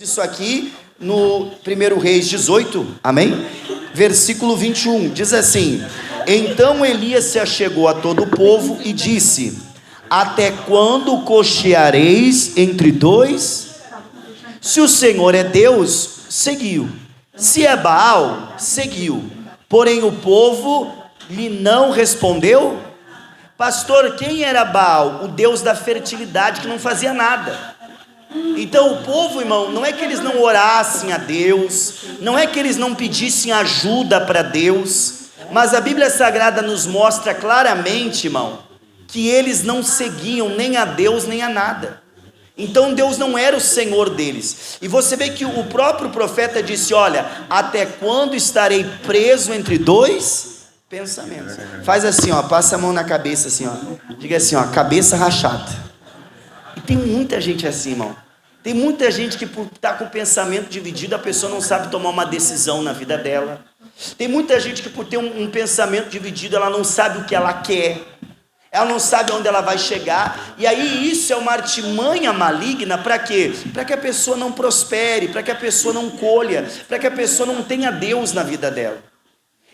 Isso aqui no 1 Reis 18, amém? Versículo 21, diz assim: então Elias se achegou a todo o povo e disse: até quando cocheareis entre dois? Se o Senhor é Deus, seguiu; se é Baal, seguiu. Porém o povo lhe não respondeu. Pastor, quem era Baal? O deus da fertilidade, que não fazia nada. Então o povo, irmão, não é que eles não orassem a Deus, não é que eles não pedissem ajuda para Deus, mas a Bíblia Sagrada nos mostra claramente, irmão, que eles não seguiam nem a Deus nem a nada. Então Deus não era o Senhor deles. E você vê que o próprio profeta disse: olha, até quando estarei preso entre dois pensamentos? Faz assim, ó, passa a mão na cabeça assim, ó, diga assim, ó, cabeça rachada. E tem muita gente assim, irmão. Tem muita gente que por estar com o pensamento dividido, a pessoa não sabe tomar uma decisão na vida dela. Tem muita gente que por ter um pensamento dividido, ela não sabe o que ela quer. Ela não sabe onde ela vai chegar. E aí isso é uma artimanha maligna para quê? Para que a pessoa não prospere, para que a pessoa não colha, para que a pessoa não tenha Deus na vida dela.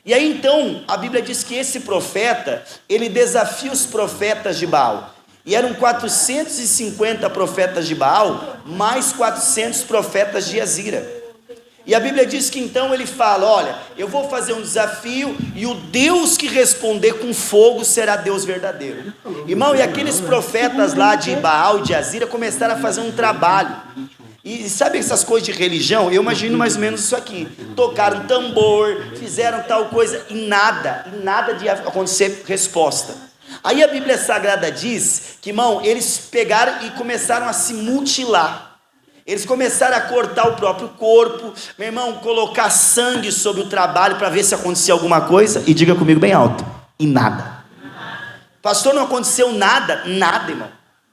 E aí então, a Bíblia diz que esse profeta, ele desafia os profetas de Baal. E eram 450 profetas de Baal, mais 400 profetas de Azira. E a Bíblia diz que então ele fala: olha, eu vou fazer um desafio, e o Deus que responder com fogo será Deus verdadeiro. Irmão, e aqueles profetas lá de Baal e de Azira começaram a fazer um trabalho. E sabe essas coisas de religião? Eu imagino mais ou menos isso aqui. Tocaram tambor, fizeram tal coisa, e nada de acontecer resposta. Aí a Bíblia Sagrada diz que, irmão, eles pegaram e começaram a se mutilar. Eles começaram a cortar o próprio corpo, meu irmão, colocar sangue sobre o trabalho para ver se acontecia alguma coisa. E diga comigo bem alto: e nada. Pastor, não aconteceu nada? Nada, irmão.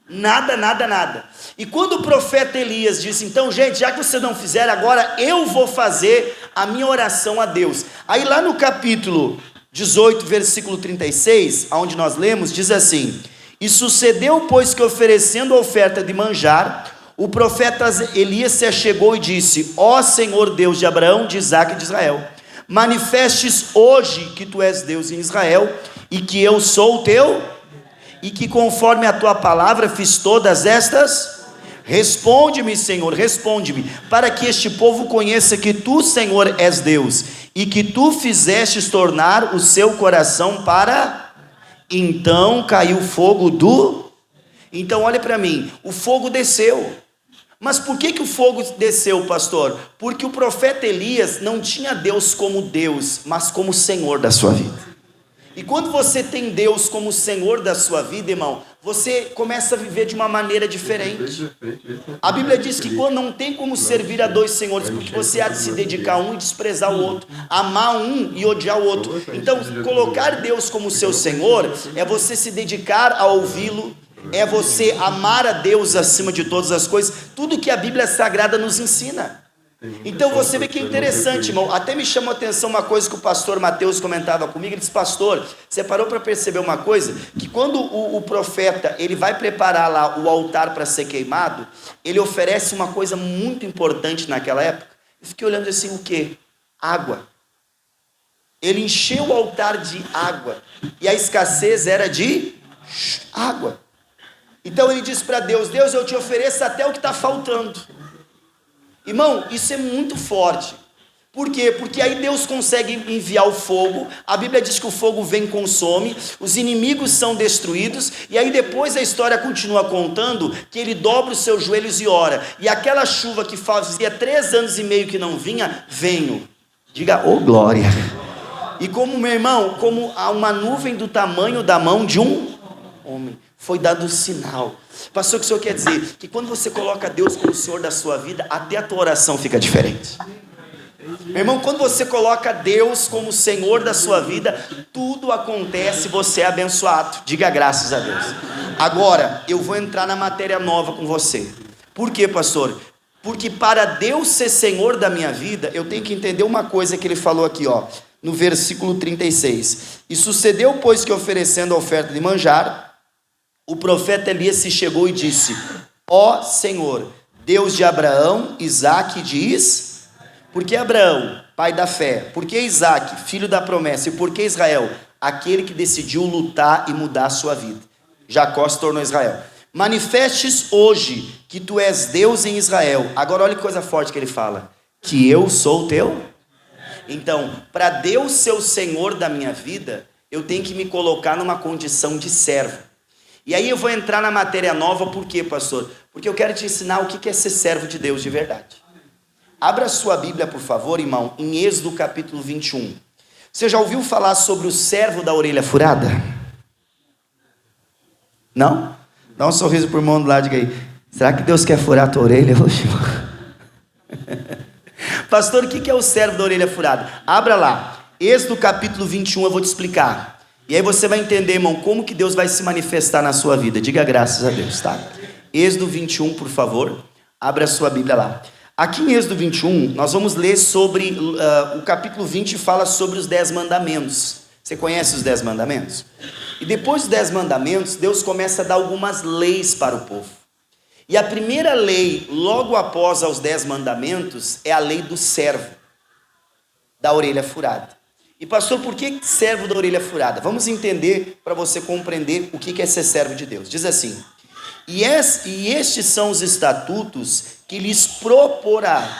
Nada. E quando o profeta Elias disse: então, gente, já que vocês não fizeram, agora eu vou fazer a minha oração a Deus. Aí lá no capítulo 18, versículo 36, onde nós lemos, diz assim: e sucedeu, pois, que oferecendo a oferta de manjar, o profeta Elias se achegou e disse: ó Senhor Deus de Abraão, de Isaque e de Israel, manifestes hoje que tu és Deus em Israel, e que eu sou o teu, e que conforme a tua palavra fiz todas estas. Responde-me, Senhor, responde-me, para que este povo conheça que tu, Senhor, és Deus, e que tu fizestes tornar o seu coração para... Então caiu fogo do... Então olha para mim, o fogo desceu. Mas por que o fogo desceu, pastor? Porque o profeta Elias não tinha Deus como Deus, mas como Senhor da sua vida. E quando você tem Deus como Senhor da sua vida, irmão, você começa a viver de uma maneira diferente. A Bíblia diz que quando não tem como servir a dois senhores, porque você há de se dedicar a um e desprezar o outro, amar um e odiar o outro. Então, colocar Deus como seu Senhor é você se dedicar a ouvi-lo, é você amar a Deus acima de todas as coisas, tudo que a Bíblia Sagrada nos ensina. Então você vê que é interessante, irmão. Até me chamou a atenção uma coisa que o pastor Mateus comentava comigo. Ele disse: pastor, você parou para perceber uma coisa? Que quando o profeta ele vai preparar lá o altar para ser queimado, ele oferece uma coisa muito importante naquela época. Eu fiquei olhando assim: o que? Água. Ele encheu o altar de água, e a escassez era de água. Então ele disse para Deus: Deus, eu te ofereço até o que está faltando. Irmão, isso é muito forte. Por quê? Porque aí Deus consegue enviar o fogo. A Bíblia diz que o fogo vem e consome, os inimigos são destruídos, e aí depois a história continua contando que ele dobra os seus joelhos e ora, e aquela chuva que fazia 3 anos e meio que não vinha, veio. Diga, ô glória. E como, meu irmão, como há uma nuvem do tamanho da mão de um homem, foi dado um sinal. Pastor, o que o senhor quer dizer? Que quando você coloca Deus como Senhor da sua vida, até a tua oração fica diferente. Meu irmão, quando você coloca Deus como Senhor da sua vida, tudo acontece, você é abençoado. Diga graças a Deus. Agora, eu vou entrar na matéria nova com você. Por quê, pastor? Porque para Deus ser Senhor da minha vida, eu tenho que entender uma coisa que ele falou aqui, ó, no versículo 36. E sucedeu, pois, que oferecendo a oferta de manjar, o profeta Elias se chegou e disse: ó Senhor, Deus de Abraão, Isaque e de Por que Abraão, pai da fé? Por que Isaque, filho da promessa? E por que Israel? Aquele que decidiu lutar e mudar a sua vida. Jacó se tornou Israel. Manifestes hoje que tu és Deus em Israel. Agora olha que coisa forte que ele fala. Que eu sou teu? Então, para Deus ser o Senhor da minha vida, eu tenho que me colocar numa condição de servo. E aí eu vou entrar na matéria nova, por quê, pastor? Porque eu quero te ensinar o que é ser servo de Deus de verdade. Abra sua Bíblia, por favor, irmão, em Êxodo capítulo 21. Você já ouviu falar sobre o servo da orelha furada? Não? Dá um sorriso pro irmão do lado, diga aí. Será que Deus quer furar a tua orelha hoje? Pastor, o que é o servo da orelha furada? Abra lá, Êxodo capítulo 21, eu vou te explicar. E aí você vai entender, irmão, como que Deus vai se manifestar na sua vida. Diga graças a Deus, tá? Êxodo 21, por favor. Abra a sua Bíblia lá. Aqui em Êxodo 21, nós vamos ler sobre, o capítulo 20 fala sobre os 10 mandamentos. Você conhece os 10 mandamentos? E depois dos 10 mandamentos, Deus começa a dar algumas leis para o povo. E a primeira lei, logo após os 10 mandamentos, é a lei do servo, da orelha furada. E pastor, por que servo da orelha furada? Vamos entender para você compreender o que é ser servo de Deus. Diz assim: e estes são os estatutos que lhes proporás.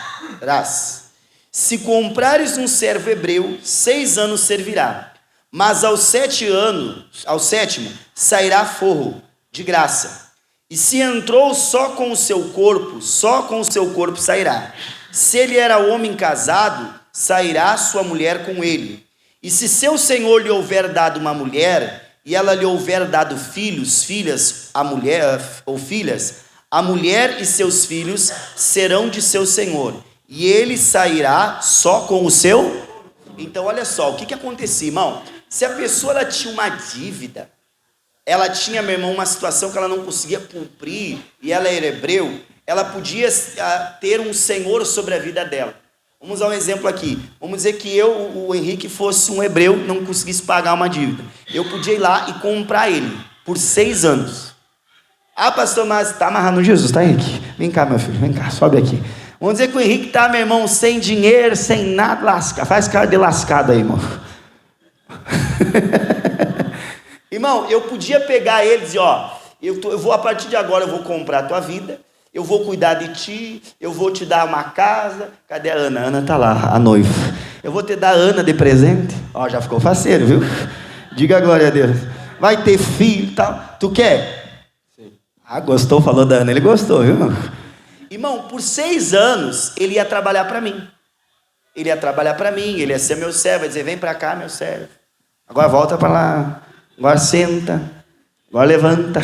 Se comprares um servo hebreu, 6 anos servirá, mas ao sétimo sairá forro de graça. E se entrou só com o seu corpo sairá. Se ele era homem casado, sairá sua mulher com ele. E se seu senhor lhe houver dado uma mulher, e ela lhe houver dado filhos, filhas, a mulher ou filhas, a mulher e seus filhos serão de seu senhor, e ele sairá só com o seu. Então olha só, o que acontecia, irmão? Se a pessoa ela tinha uma dívida, ela tinha, meu irmão, uma situação que ela não conseguia cumprir, e ela era hebreu, ela podia ter um senhor sobre a vida dela. Vamos dar um exemplo aqui. Vamos dizer que o Henrique, fosse um hebreu, não conseguisse pagar uma dívida. Eu podia ir lá e comprar ele por 6 anos. Ah, pastor, mas está amarrado no Jesus, tá, Henrique? Vem cá, meu filho, vem cá, sobe aqui. Vamos dizer que o Henrique está, meu irmão, sem dinheiro, sem nada, lascado. Faz cara de lascado aí, irmão. Irmão, eu podia pegar ele e dizer, ó, eu vou, a partir de agora, eu vou comprar a tua vida. Eu vou cuidar de ti, eu vou te dar uma casa. Cadê a Ana? A Ana está lá, a noiva. Eu vou te dar a Ana de presente. Ó, já ficou faceiro, viu? Diga glória a Deus. Vai ter filho e tal. Tu quer? Sim. Ah, gostou? Falou da Ana. Ele gostou, viu? Irmão, por 6 anos, ele ia trabalhar para mim. Ele ia ser meu servo, ia dizer, vem para cá, meu servo. Agora volta para lá. Agora senta. Agora levanta.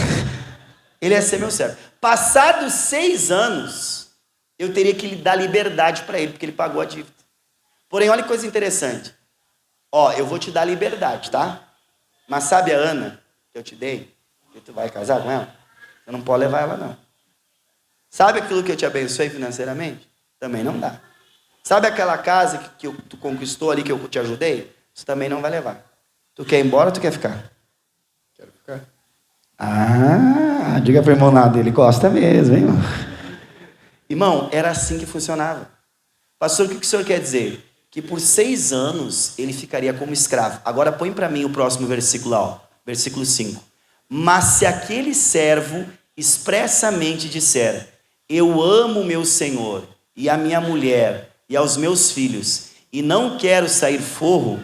Ele ia ser meu servo. Passados 6 anos, eu teria que dar liberdade para ele, porque ele pagou a dívida. Porém, olha que coisa interessante. Ó, eu vou te dar liberdade, tá? Mas sabe a Ana que eu te dei? Que tu vai casar com ela? Você não pode levar ela, não. Sabe aquilo que eu te abençoei financeiramente? Também não dá. Sabe aquela casa que tu conquistou ali, que eu te ajudei? Você também não vai levar. Tu quer ir embora ou tu quer ficar? Quero ficar. Ah, diga para o irmão nada, ele gosta mesmo, hein, irmão? Irmão, era assim que funcionava. Pastor, o que o senhor quer dizer? Que por 6 anos ele ficaria como escravo. Agora põe para mim o próximo versículo lá, ó, versículo 5. Mas se aquele servo expressamente disser, eu amo meu senhor e a minha mulher e aos meus filhos, e não quero sair forro,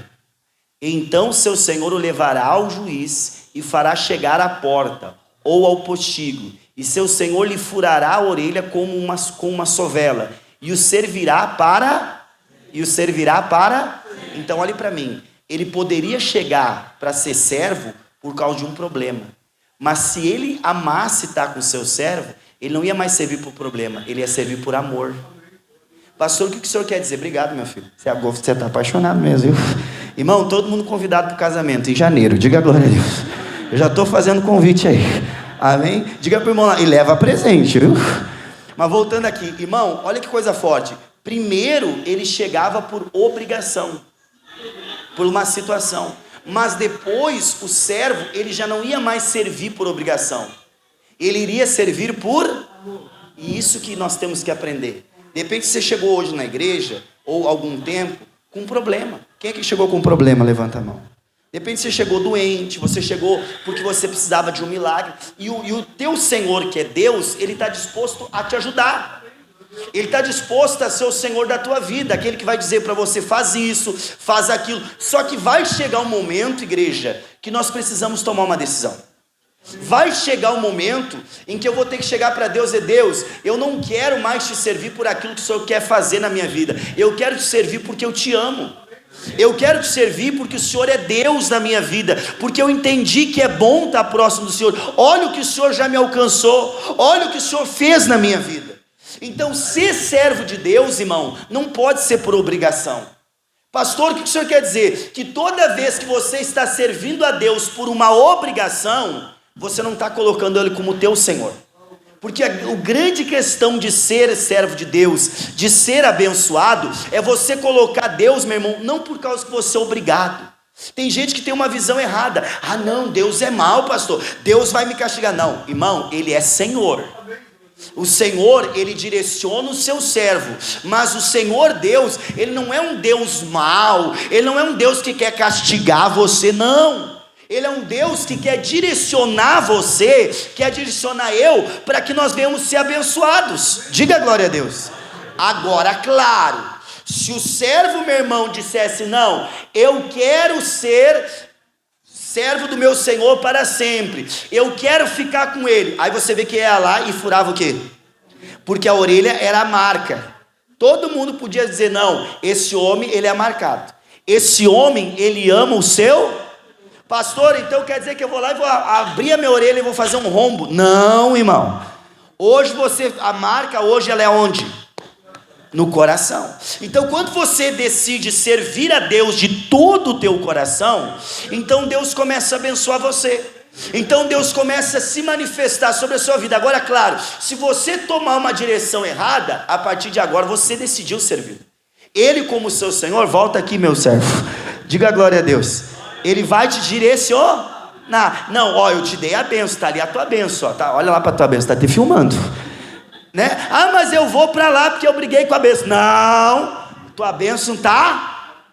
então seu senhor o levará ao juiz e fará chegar à porta ou ao postigo, e seu senhor lhe furará a orelha com uma sovela, e o servirá para. Então olhe para mim, ele poderia chegar para ser servo por causa de um problema, mas se ele amasse estar com o seu servo, ele não ia mais servir por problema, ele ia servir por amor. Pastor, o que o senhor quer dizer? Obrigado, meu filho. Você está apaixonado mesmo, viu? Irmão, todo mundo convidado para o casamento em janeiro. Diga glória a Deus. Eu já estou fazendo convite aí. Amém? Diga para o irmão lá. E leva presente, viu? Mas voltando aqui. Irmão, olha que coisa forte. Primeiro, ele chegava por obrigação. Por uma situação. Mas depois, o servo, ele já não ia mais servir por obrigação. Ele iria servir por E isso que nós temos que aprender. De repente você chegou hoje na igreja, ou algum tempo, com um problema. Quem é que chegou com um problema? Levanta a mão. De repente você chegou doente, você chegou porque você precisava de um milagre. E o teu Senhor, que é Deus, Ele está disposto a te ajudar. Ele está disposto a ser o Senhor da tua vida, aquele que vai dizer para você, faz isso, faz aquilo. Só que vai chegar um momento, igreja, que nós precisamos tomar uma decisão. Vai chegar um momento em que eu vou ter que chegar para Deus e Deus, eu não quero mais te servir por aquilo que o Senhor quer fazer na minha vida. Eu quero te servir porque eu te amo. Eu quero te servir porque o Senhor é Deus na minha vida, porque eu entendi que é bom estar próximo do Senhor. Olha o que o Senhor já me alcançou, olha o que o Senhor fez na minha vida. Então, ser servo de Deus, irmão, não pode ser por obrigação. Pastor, o que o senhor quer dizer? Que toda vez que você está servindo a Deus por uma obrigação, você não está colocando Ele como teu Senhor. Porque a grande questão de ser servo de Deus, de ser abençoado, é você colocar Deus, meu irmão, não por causa que você é obrigado. Tem gente que tem uma visão errada. Ah não, Deus é mau, pastor, Deus vai me castigar. Não, irmão, Ele é Senhor. O Senhor, Ele direciona o seu servo, mas o Senhor Deus, Ele não é um Deus mau, Ele não é um Deus que quer castigar você, não. Ele é um Deus que quer direcionar você, quer direcionar eu, para que nós venhamos ser abençoados. Diga glória a Deus. Agora, claro, se o servo, meu irmão, dissesse, não, eu quero ser servo do meu Senhor para sempre, eu quero ficar com Ele, aí você vê que ia lá e furava o quê? Porque a orelha era a marca. Todo mundo podia dizer, não, esse homem, ele é marcado, esse homem, ele ama o seu pastor, então quer dizer que eu vou lá e vou abrir a minha orelha e vou fazer um rombo? Não, irmão. Hoje a marca hoje ela é onde? No coração. Então quando você decide servir a Deus de todo o teu coração, então Deus começa a abençoar você. Então Deus começa a se manifestar sobre a sua vida. Agora, claro, se você tomar uma direção errada, a partir de agora você decidiu servir Ele como seu Senhor. Volta aqui, meu servo. Diga glória a Deus. Ele vai te direcionar. Não, ó, eu te dei a benção, está ali a tua benção, ó, tá? Olha lá para a tua benção, está te filmando, né? Ah, mas eu vou para lá porque eu briguei com a benção. Não, tua benção está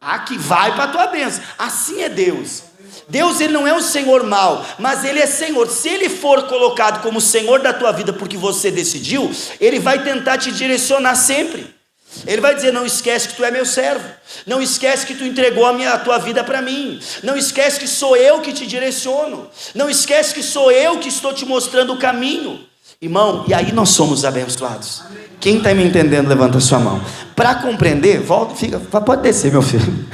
aqui, vai para a tua benção. Assim é Deus. Deus, Ele não é um Senhor mau, mas Ele é Senhor. Se Ele for colocado como Senhor da tua vida porque você decidiu, Ele vai tentar te direcionar sempre. Ele vai dizer, não esquece que tu é meu servo, não esquece que tu entregou a tua vida para mim, não esquece que sou eu que te direciono, não esquece que sou eu que estou te mostrando o caminho, irmão, e aí nós somos abençoados. Quem está me entendendo, levanta a sua mão. Para compreender, volta, pode descer, meu filho.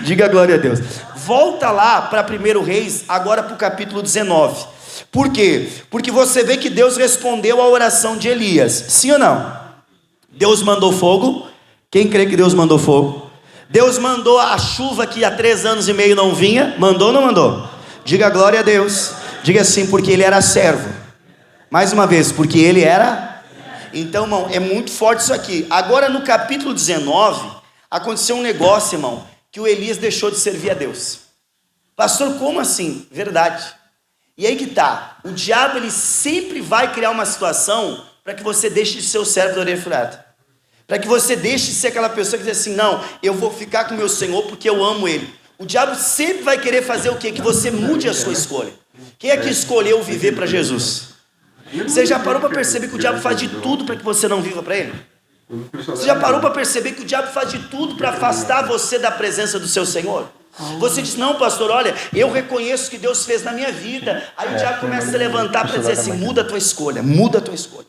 Diga glória a Deus. Volta lá para 1 Reis, agora para o capítulo 19. Por quê? Porque você vê que Deus respondeu à oração de Elias, sim ou não? Deus mandou fogo. Quem crê que Deus mandou fogo? Deus mandou a chuva que há 3 anos e meio não vinha. Mandou ou não mandou? Diga glória a Deus. Diga assim, porque ele era servo. Mais uma vez, porque ele era. Então, irmão, é muito forte isso aqui. Agora no capítulo 19 aconteceu um negócio, irmão, que o Elias deixou de servir a Deus. Pastor, como assim? Verdade. E aí que tá, o diabo ele sempre vai criar uma situação para que você deixe de ser o servo da orelha furada, para que você deixe de ser aquela pessoa que diz assim, não, eu vou ficar com o meu Senhor porque eu amo Ele. O diabo sempre vai querer fazer o quê? Que você mude a sua escolha. Quem é que escolheu viver para Jesus? Você já parou para perceber que o diabo faz de tudo para que você não viva para Ele? Você já parou para perceber que o diabo faz de tudo para afastar você da presença do seu Senhor? Você diz, não pastor, olha, eu reconheço o que Deus fez na minha vida. Aí o diabo começa a se levantar para dizer assim, muda a tua escolha, muda a tua escolha.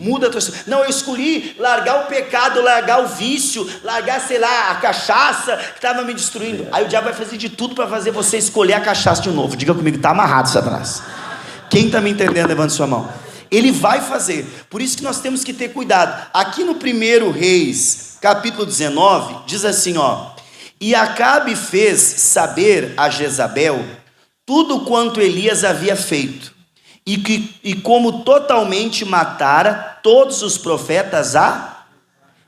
Muda a tua escolha. Não, eu escolhi largar o pecado, largar o vício, largar, sei lá, a cachaça que estava me destruindo. Aí o diabo vai fazer de tudo para fazer você escolher a cachaça de novo. Diga comigo, está amarrado, Satanás. Quem está me entendendo, levante sua mão. Ele vai fazer, por isso que nós temos que ter cuidado. Aqui no 1 Reis, capítulo 19, diz assim, ó: e Acabe fez saber a Jezabel tudo quanto Elias havia feito, e como totalmente matara todos os profetas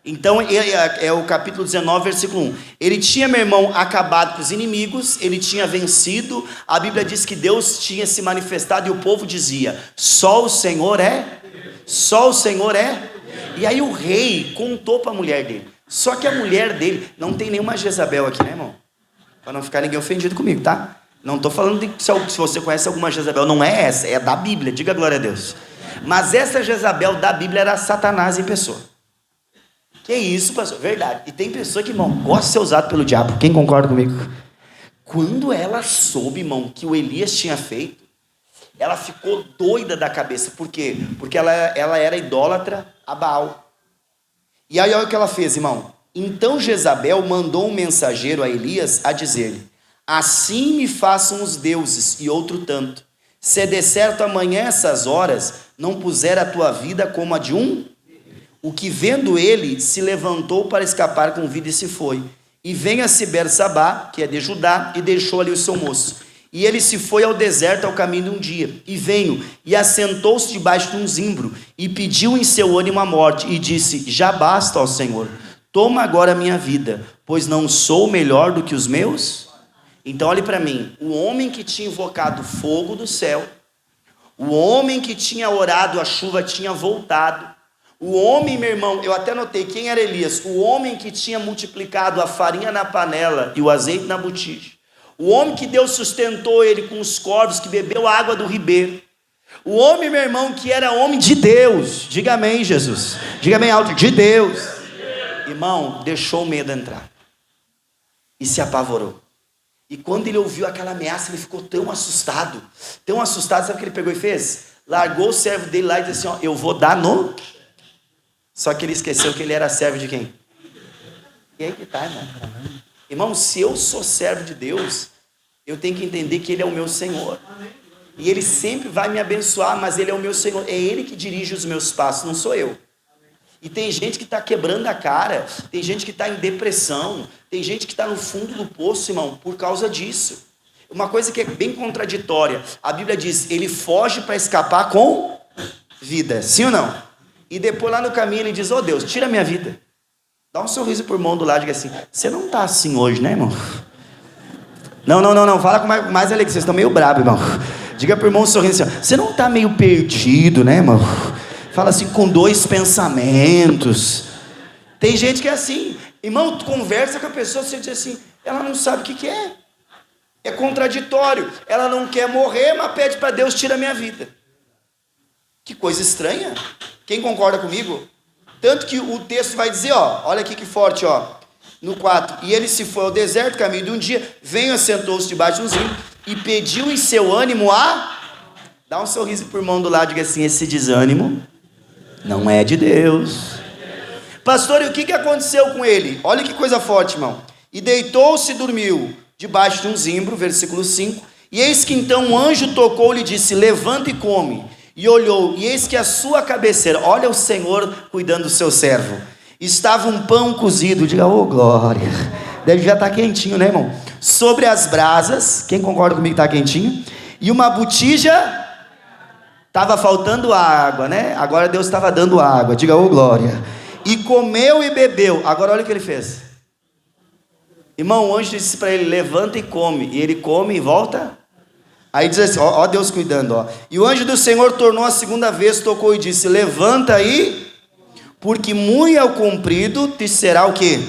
Então, é o capítulo 19, versículo 1. Ele tinha, meu irmão, acabado com os inimigos, ele tinha vencido. A Bíblia diz que Deus tinha se manifestado e o povo dizia: só o Senhor é? Só o Senhor é? E aí o rei contou para a mulher dele. Só que a mulher dele, não tem nenhuma Jezabel aqui, né, irmão? Para não ficar ninguém ofendido comigo, tá? Não estou falando de se você conhece alguma Jezabel, não é essa, é da Bíblia, diga glória a Deus. Mas essa Jezabel da Bíblia era Satanás em pessoa. Que isso, pastor? Verdade. E tem pessoa que, irmão, gosta de ser usado pelo diabo. Quem concorda comigo? Quando ela soube, irmão, que o Elias tinha feito, ela ficou doida da cabeça. Por quê? Porque ela era idólatra a Baal. E aí olha o que ela fez, irmão. Então Jezabel mandou um mensageiro a Elias a dizer-lhe: assim me façam os deuses e outro tanto, se de certo amanhã essas horas não puser a tua vida como a de um. O que vendo ele se levantou para escapar com vida e se foi. E venha-se Bersabá, que é de Judá, e deixou ali o seu moço. E ele se foi ao deserto ao caminho de um dia. E veio, e assentou-se debaixo de um zimbro, e pediu em seu ânimo a morte, e disse: já basta, ó Senhor, toma agora a minha vida, pois não sou melhor do que os meus. Então olhe para mim, o homem que tinha invocado fogo do céu, o homem que tinha orado, a chuva tinha voltado, o homem, meu irmão, eu até notei quem era Elias, o homem que tinha multiplicado a farinha na panela e o azeite na botija, o homem que Deus sustentou ele com os corvos, que bebeu a água do ribeiro, o homem, meu irmão, que era homem de Deus, diga amém, Jesus, diga amém alto, de Deus, irmão, deixou o medo entrar e se apavorou. E quando ele ouviu aquela ameaça, ele ficou tão assustado, sabe o que ele pegou e fez? Largou o servo dele lá e disse assim: ó, eu vou dar no... Só que ele esqueceu que ele era servo de quem? E aí que tá, irmão. Irmão, se eu sou servo de Deus, eu tenho que entender que Ele é o meu Senhor. E Ele sempre vai me abençoar, mas Ele é o meu Senhor. É Ele que dirige os meus passos, não sou eu. E tem gente que está quebrando a cara, tem gente que está em depressão, tem gente que está no fundo do poço, irmão, por causa disso. Uma coisa que é bem contraditória. A Bíblia diz: ele foge para escapar com vida. Sim ou não? E depois lá no caminho ele diz: oh Deus, tira a minha vida. Dá um sorriso por mão do lado e diga assim: você não está assim hoje, né, irmão? Não. Fala com mais alegria. Vocês estão meio bravos, irmão. Diga pro irmão sorrindo assim: você não está meio perdido, né, irmão? Fala assim, com dois pensamentos. Tem gente que é assim. Irmão, tu conversa com a pessoa, você diz assim, ela não sabe o que é. É contraditório. Ela não quer morrer, mas pede para Deus: tira a minha vida. Que coisa estranha. Quem concorda comigo? Tanto que o texto vai dizer, ó, olha aqui que forte, ó, no 4. E ele se foi ao deserto, caminho de um dia, veio, assentou-se debaixo de um zimbro e pediu em seu ânimo a... Dá um sorriso por mão do lado e diga assim: esse desânimo não é de Deus. Pastor, e o que aconteceu com ele? Olha que coisa forte, irmão. E deitou-se e dormiu debaixo de um zimbro, versículo 5. E eis que então um anjo tocou-lhe e disse: levanta e come. E olhou, e eis que a sua cabeceira, olha o Senhor cuidando do seu servo, estava um pão cozido, diga, ô glória, deve já estar quentinho, né, irmão? Sobre as brasas, quem concorda comigo que está quentinho? E uma botija, estava faltando água, né? Agora Deus estava dando água, diga, ô glória. E comeu e bebeu. Agora olha o que ele fez. Irmão, o anjo disse para ele: levanta e come. E ele come e volta. Aí diz assim, ó Deus cuidando, ó. E o anjo do Senhor tornou a segunda vez, tocou e disse: levanta aí, porque muito ao comprido te será o quê?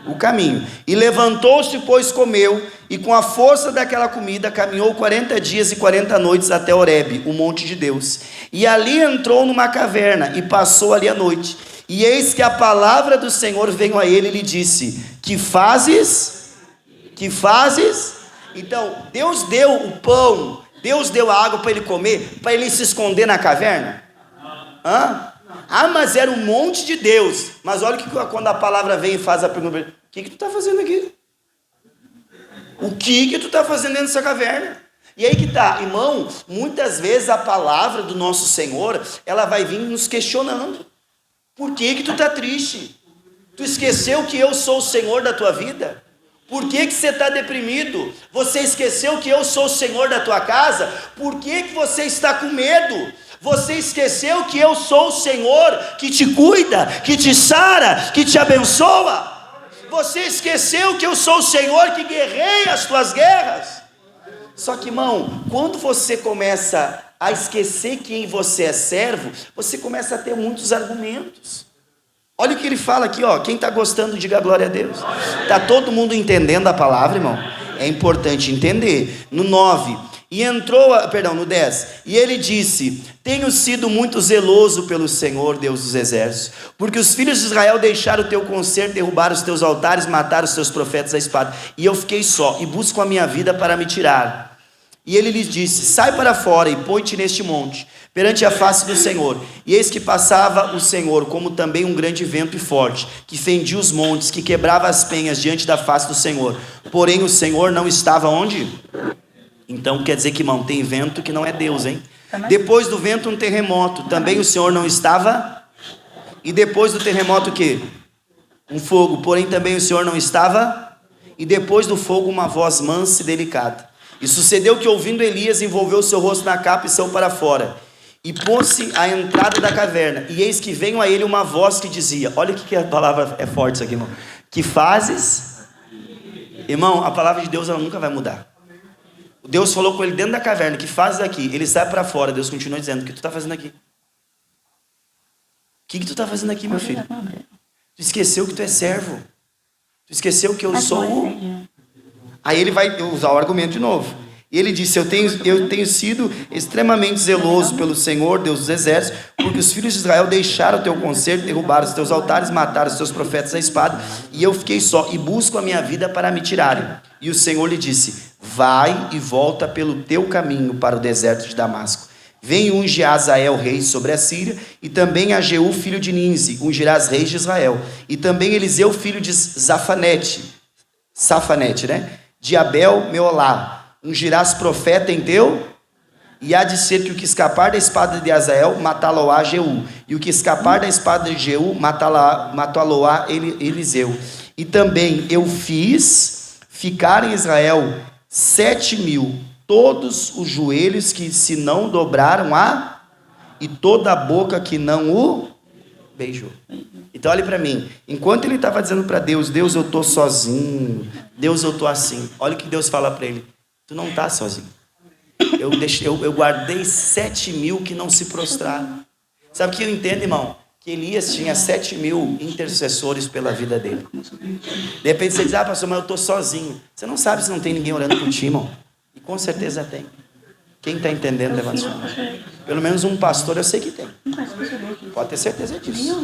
O caminho. E levantou-se, pois comeu, e com a força daquela comida caminhou 40 dias e 40 noites até Horebe, o monte de Deus. E ali entrou numa caverna e passou ali a noite. E eis que a palavra do Senhor veio a ele e lhe disse: que fazes? Que fazes? Então, Deus deu o pão, Deus deu a água para ele comer, para ele se esconder na caverna? Hã? Ah, mas era um monte de Deus. Mas olha que quando a palavra vem e faz a pergunta: o que tu está fazendo aqui? O que tu está fazendo dentro dessa caverna? E aí que tá, irmão, muitas vezes a palavra do nosso Senhor, ela vai vir nos questionando. Por que tu está triste? Tu esqueceu que eu sou o Senhor da tua vida? Por que você está deprimido? Você esqueceu que eu sou o Senhor da tua casa? Por que você está com medo? Você esqueceu que eu sou o Senhor que te cuida, que te sara, que te abençoa? Você esqueceu que eu sou o Senhor que guerreia as tuas guerras? Só que, irmão, quando você começa a esquecer quem você é servo, você começa a ter muitos argumentos. Olha o que ele fala aqui, ó. Quem está gostando, diga glória a Deus. Está todo mundo entendendo a palavra, irmão? É importante entender. No 9, no 10, e ele disse: tenho sido muito zeloso pelo Senhor, Deus dos exércitos, porque os filhos de Israel deixaram o teu conserto, derrubaram os teus altares, mataram os teus profetas à espada, e eu fiquei só, e busco a minha vida para me tirar. E ele lhes disse: sai para fora e põe-te neste monte, perante a face do Senhor. E eis que passava o Senhor, como também um grande vento e forte, que fendia os montes, que quebrava as penhas diante da face do Senhor. Porém o Senhor não estava onde? Então quer dizer que, irmão, tem vento que não é Deus, hein? Depois do vento um terremoto, também o Senhor não estava. E depois do terremoto o quê? Um fogo, porém também o Senhor não estava. E depois do fogo uma voz mansa e delicada. E sucedeu que, ouvindo Elias, envolveu o seu rosto na capa e saiu para fora, e pôs-se à entrada da caverna, e eis que veio a ele uma voz que dizia, olha o que a palavra é forte isso aqui, irmão, que fazes? Irmão, a palavra de Deus ela nunca vai mudar. Deus falou com ele dentro da caverna, que fazes aqui? Ele sai para fora, Deus continua dizendo, o que tu está fazendo aqui? O que tu está fazendo aqui, meu filho? Tu esqueceu que tu é servo, tu esqueceu que eu sou o... Aí ele vai usar o argumento de novo. E ele disse: eu tenho sido extremamente zeloso pelo Senhor, Deus dos exércitos, porque os filhos de Israel deixaram o teu conserto, derrubaram os teus altares, mataram os teus profetas à espada, e eu fiquei só, e busco a minha vida para me tirarem. E o Senhor lhe disse: vai e volta pelo teu caminho para o deserto de Damasco. Vem e unge a Azael, rei sobre a Síria, e também a Jeú, filho de Ninzi, ungirás reis de Israel. E também Eliseu, filho de Safanete, né? De Abel, Meolá, ungirás profeta em teu, e há de ser que o que escapar da espada de Azael, matá-lo-á Jeú, e o que escapar da espada de Jeú, matá-lo-á Eliseu. E também eu fiz ficar em Israel 7.000, todos os joelhos que se não dobraram e toda a boca que não o beijou. Então olhe para mim, enquanto ele estava dizendo para Deus: Deus, eu estou sozinho, Deus, eu estou assim, olha o que Deus fala para ele: tu não está sozinho, eu guardei 7.000 que não se prostraram. Sabe o que eu entendo, irmão? Que Elias tinha 7.000 intercessores pela vida dele. De repente você diz: ah, pastor, mas eu estou sozinho. Você não sabe se não tem ninguém orando por ti, irmão. E com certeza tem. Quem está entendendo, levanta sua mão. Pelo menos um pastor eu sei que tem. Pode ter certeza disso.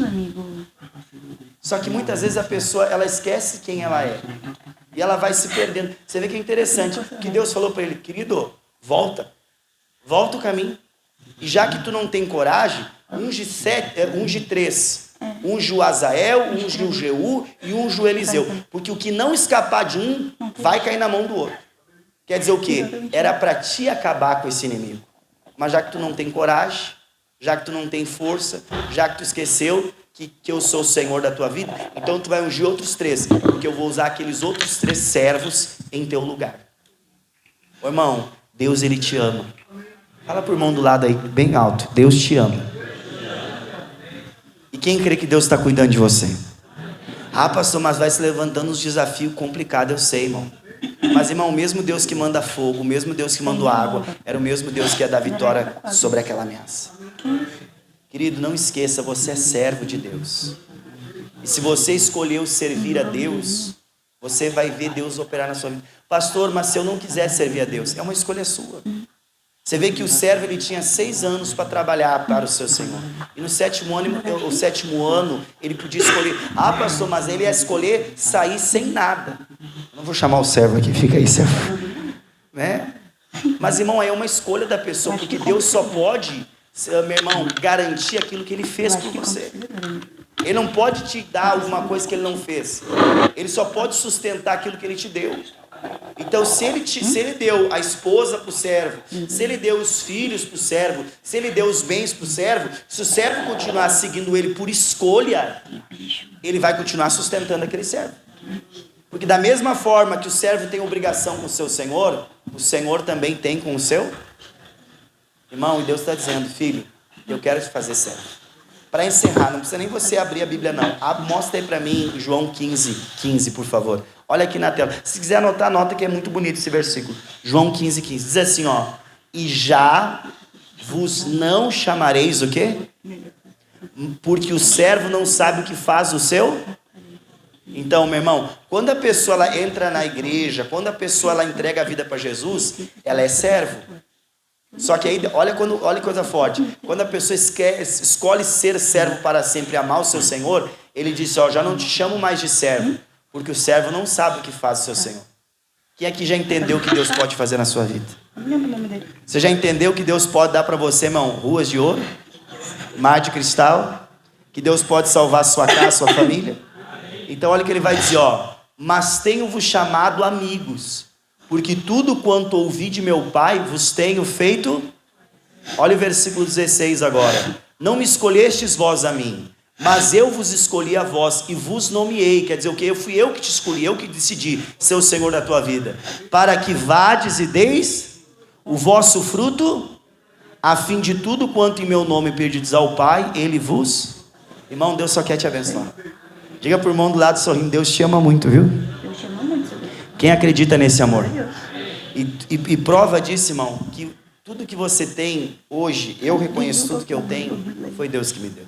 Só que muitas vezes a pessoa, ela esquece quem ela é. E ela vai se perdendo. Você vê que é interessante. Que Deus falou para ele: querido, volta o caminho. E já que tu não tem coragem, unge 3. Unge o Azael, unge o Jeú e unge o Eliseu. Porque o que não escapar de um, vai cair na mão do outro. Quer dizer o quê? Era para ti acabar com esse inimigo. Mas já que tu não tem coragem, já que tu não tem força, já que tu esqueceu que eu sou o Senhor da tua vida, então tu vai ungir outros 3, porque eu vou usar aqueles outros 3 servos em teu lugar. Ô irmão, Deus, ele te ama. Fala pro irmão do lado aí, bem alto: Deus te ama. E quem crê que Deus está cuidando de você? Ah, pastor, mas vai se levantando uns desafios complicados, eu sei, irmão. Mas, irmão, o mesmo Deus que manda fogo, o mesmo Deus que mandou água, era o mesmo Deus que ia dar vitória sobre aquela ameaça. Querido, não esqueça, você é servo de Deus. E se você escolheu servir a Deus, você vai ver Deus operar na sua vida. Pastor, mas se eu não quiser servir a Deus, é uma escolha sua. Você vê que o servo, ele tinha 6 anos para trabalhar para o seu Senhor. E no 7º ano, ele podia escolher. Ah, pastor, mas ele ia escolher sair sem nada. Não vou chamar o servo aqui, fica aí, servo. Né? Mas, irmão, é uma escolha da pessoa, porque Deus só pode, meu irmão, garantir aquilo que ele fez por você. Ele não pode te dar alguma coisa que ele não fez. Ele só pode sustentar aquilo que ele te deu. Então, se ele deu a esposa para o servo, se ele deu os filhos para o servo, se ele deu os bens para o servo, se o servo continuar seguindo ele por escolha, ele vai continuar sustentando aquele servo. Porque da mesma forma que o servo tem obrigação com o seu senhor, o senhor também tem com o seu irmão. E Deus está dizendo: filho, Eu quero te fazer servo. Para encerrar, não precisa nem você abrir a Bíblia, não. Mostra aí para mim João 15, por favor. Olha aqui na tela. Se quiser anotar, anota que é muito bonito esse versículo. João 15. Diz assim, ó. E já vos não chamareis o quê? Porque o servo não sabe o que faz o seu. Então, meu irmão, quando a pessoa ela entra na igreja, quando a pessoa ela entrega a vida para Jesus, ela é servo. Só que aí, olha que coisa forte. Quando a pessoa escolhe ser servo para sempre, amar o seu Senhor, ele disse, ó, já não te chamo mais de servo, porque o servo não sabe o que faz o seu Senhor. Quem aqui já entendeu o que Deus pode fazer na sua vida? Você já entendeu que Deus pode dar para você, irmão, ruas de ouro, mar de cristal, que Deus pode salvar sua casa, sua família? Então olha o que ele vai dizer, ó. Mas tenho-vos chamado amigos, porque tudo quanto ouvi de meu Pai vos tenho feito. Olha o versículo 16 agora. Não me escolhestes vós a mim, mas eu vos escolhi a vós e vos nomeei. Quer dizer o quê? Fui eu que te escolhi, eu que decidi ser o Senhor da tua vida. Para que vades e deis o vosso fruto, a fim de tudo quanto em meu nome pedides ao Pai, Ele vos... Irmão, Deus só quer te abençoar. Diga para o irmão do lado sorrindo, Deus te ama muito, viu? Deus te ama muito. Quem acredita nesse amor? E prova disso, irmão, que tudo que você tem hoje, eu reconheço tudo que eu tenho, foi Deus que me deu.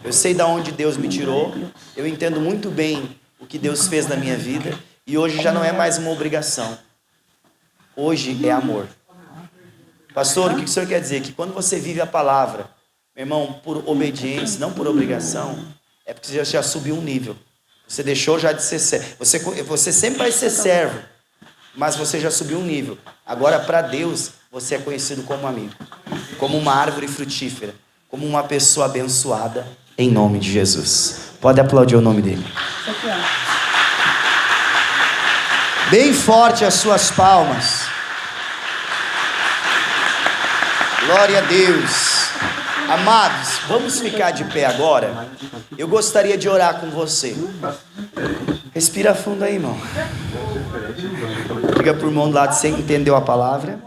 Eu sei de onde Deus me tirou, eu entendo muito bem o que Deus fez na minha vida, e hoje já não é mais uma obrigação. Hoje é amor. Pastor, o que o senhor quer dizer? Que quando você vive a palavra, meu irmão, por obediência, não por obrigação, é porque você já subiu um nível. Você deixou já de ser servo. Você sempre vai ser servo, mas você já subiu um nível. Agora, para Deus, você é conhecido como amigo, como uma árvore frutífera, como uma pessoa abençoada, em nome de Jesus. Pode aplaudir o nome dele. Bem forte as suas palmas. Glória a Deus. Amados, vamos ficar de pé agora. Eu gostaria de orar com você. Respira fundo aí, irmão. Diga para o irmão do lado, você entendeu a palavra?